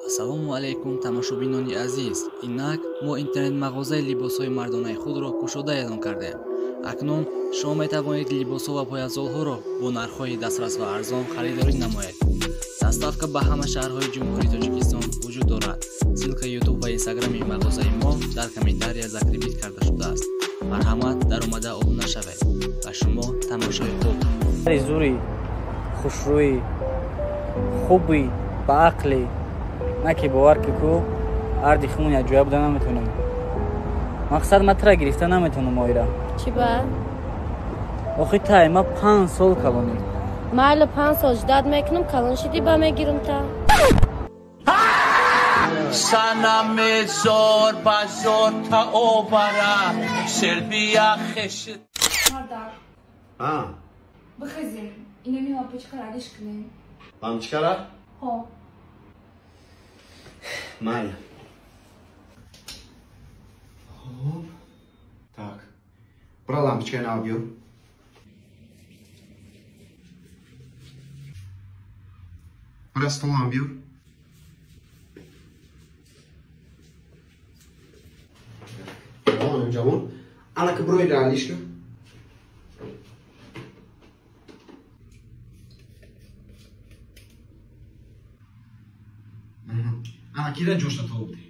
ассалому алайкум тамошобинони азиз. Инак мо интернет-мағозаи либосҳои мардонаи худро кушода эълон кардаем. Акнун шумо метавонед либосҳо ва поязолҳоро бо нархҳои дастрас ва арзон харидорӣ намоед. Доставка ба ҳама шаҳрҳои ҷумҳурии Тоҷикистон вуҷуд дорад. Силка ютуб ва инстаграми мағозаи мо дар комментария закрипит карда шудааст. марҳамат дар омада обуна шавед ва шумо тамошои хуб. зури хушрӯи хуби ба ақли наки бовар ки ку арди хумун як ҷоя буда наметонем. мақсад матра гирифта наметонам оира. Чӣ ба? охи тай ма 5 сол калонӣ. Майли 5 сол ждат мекунам, калон шидӣ ба мегирам та. Sana zor bazor ta obara Serbiya kheshit Mardar, Ha, bixizim, inami lampochka radishkne. lampochkalar? Ho. Mayli. Hop. Tak. Bura lampochkani olib yur. Bura stol olib yur. Javon, ana kibroy dalishka. Ana kira joshda tolibdi.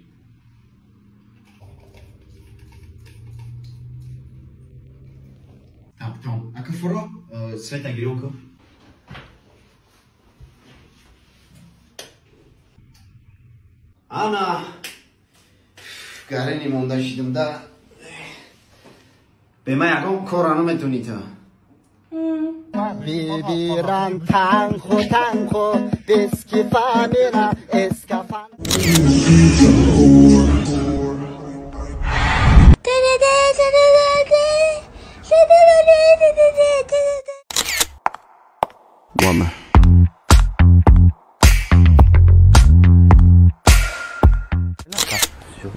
Так, там, aka furo, svetagiryoka. Ana gareni monda shidimda. به من یکم کارانو میتونی تا میبیرم تنخو بسکی فامینا اسکافان وامه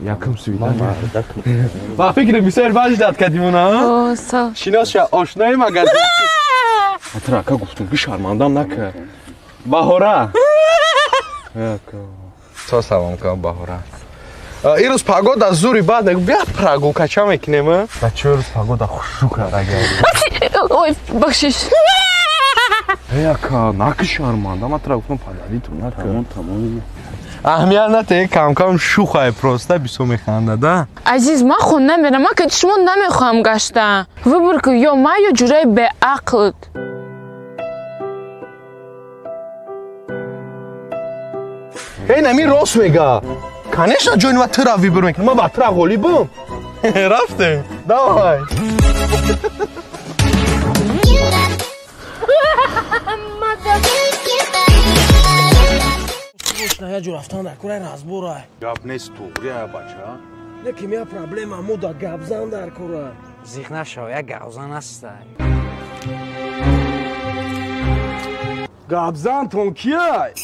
Yakım suyuna Bak fikrim bir sefer vajdat kadimuna Sağ. Şinas ya aşnayı magazin Hatırla ka guftum ki şarmandan naka Bahora Co salam ka Bahora İruz pagoda zuri bad bia Pragu kaça mekneme Kaça iruz pagoda khushu kara geldi Oy bakşiş Yaka naka şarmandan hatırla guftum padali tu naka Tamam اهمیت نده کم کم شوخه پروسته بیسو میخنده ده عزیز من خون نمیرم من که شما نمیخوام گشتم ویبر که یا من یا جورای به عقلت این امی راست میگه کنش نجوین و ترا ویبر میکنم ما با ترا غولی بوم رفته دای Ушная ҷурафтан дар кораи разбора. Гап нест туғрия бача. Лекин я проблема муда габзан дар кора. зиқ нашав як гавзан аста. Габзан тон кияй?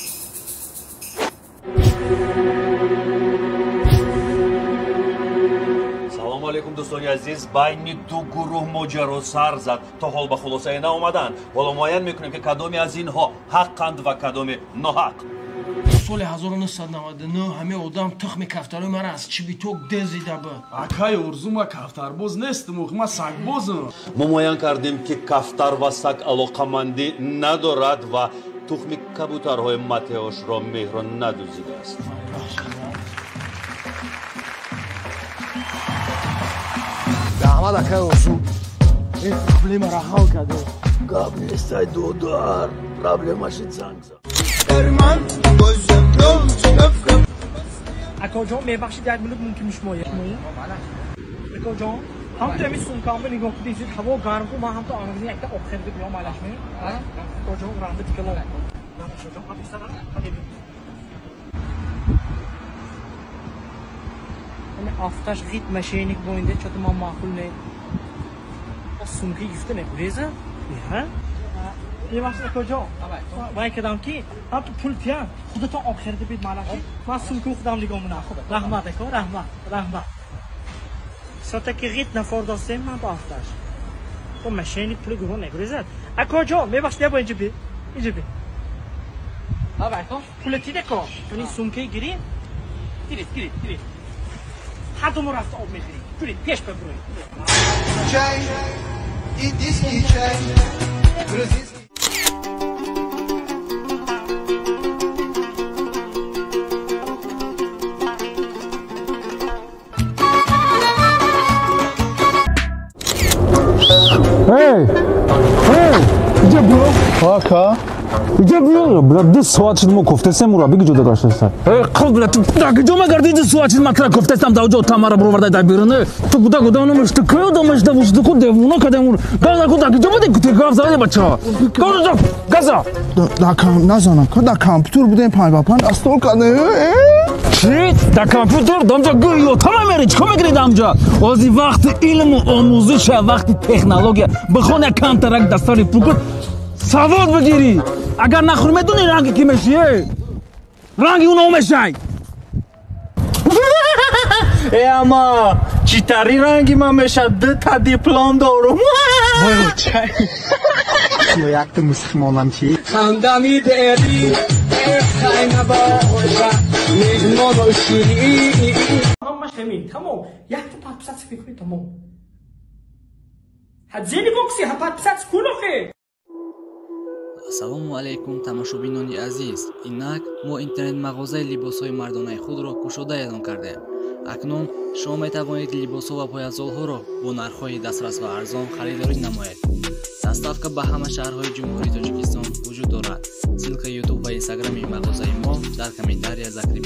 Салому алейкум дӯстони азиз байни ду гурӯҳ моҷаро сар зад то ҳол ба хулосае наомаданд ҳоло муайян мекунем ки кадоме аз инҳо ҳаққанд ва кадоме ноҳақ соли 1999 ҳамаи одам тухми кафтарои мара аз чибиток дезида буд. Акай орзума кафтарбоз нестам, ма сагбозам. мо муайян кардем ки кафтар ва саг алоқамандӣ надорад ва тухми кабутарҳои матеошро меҳро надӯзидааст. Аҳмад акай орзу ин проблемаро ҳал карде. Гап нестай додар, проблемаши занг зад. Akajon mebахшид як минут мумкин шумо як моя Akajon ҳам то ами сумкамро нигоҳ кунед ҳаво гарм ку ман ҳам то ангизи якта об харида биём малашме Akajon рамда тикала Akajon аписара ин афташ ғит машиник боинде чото ман маъқул не сумки гифта мекунеза я бебахшед Akajon вай кардам ки ҳам то пул тия худатон об харида бед малаши ман сумки худам нигоҳ мунам раҳмат ако раҳмат сота ки ғит нафордостем ман ба афташ то машини пули гурӯҳ мегурезад Akajon мебахшед я бо инҷо би آبای تو پولتی دکو کنی سومکی گیری گیرید هر دو رفت آب میخوری گیرید پیش ببروید چای این دیسکی چای گروزیسکی Где был? Пока. Где был? Брат, да суачит мо кофтесем мураби где дагашсан. Қыл брат, так где ма гардиди суачит матра кофтесам даужо тамара броварда дабирне. Ту куда он что кое дома жда вуж ку де уно када мур. Газа куда где буде ты гав зали бача. Газа. Да кам назанам. Куда компьютер будем пайбапан астол кане. Чи? Да компьютер дамжа гӯё тамам мери чико мегири дамжа. Ози вақти илму омӯзиш вақти технология бихоне камтарак дастори пукут савод бигири. Агар нахӯр медуни ранги ки мешие? Ранги уно мешай. اما چیتاری رنگی من میشه 2 تا دیپلم دارم چای ما یک تا مسلمانم چی خندمی داری خیلی نباشه میزمان و شیری همش همین تمام یک تا پاپسات فکری تمام هزینی بوکسی ها پاپسات کلوخه ассалому алайкум тамошобинони азиз, инак мо интернет мағозаи либосҳои мардонаи худро кушода эълон кардаем. акнун шумо метавонед либосҳо ва поязолҳоро бо нархҳои дастрас ва арзон харидорӣ намоед. доставка ба ҳама шаҳрҳои ҷумҳурии тоҷикистон вуҷуд дорад. силка ютуб ва инстаграми мағозаи мо дар комментария закрib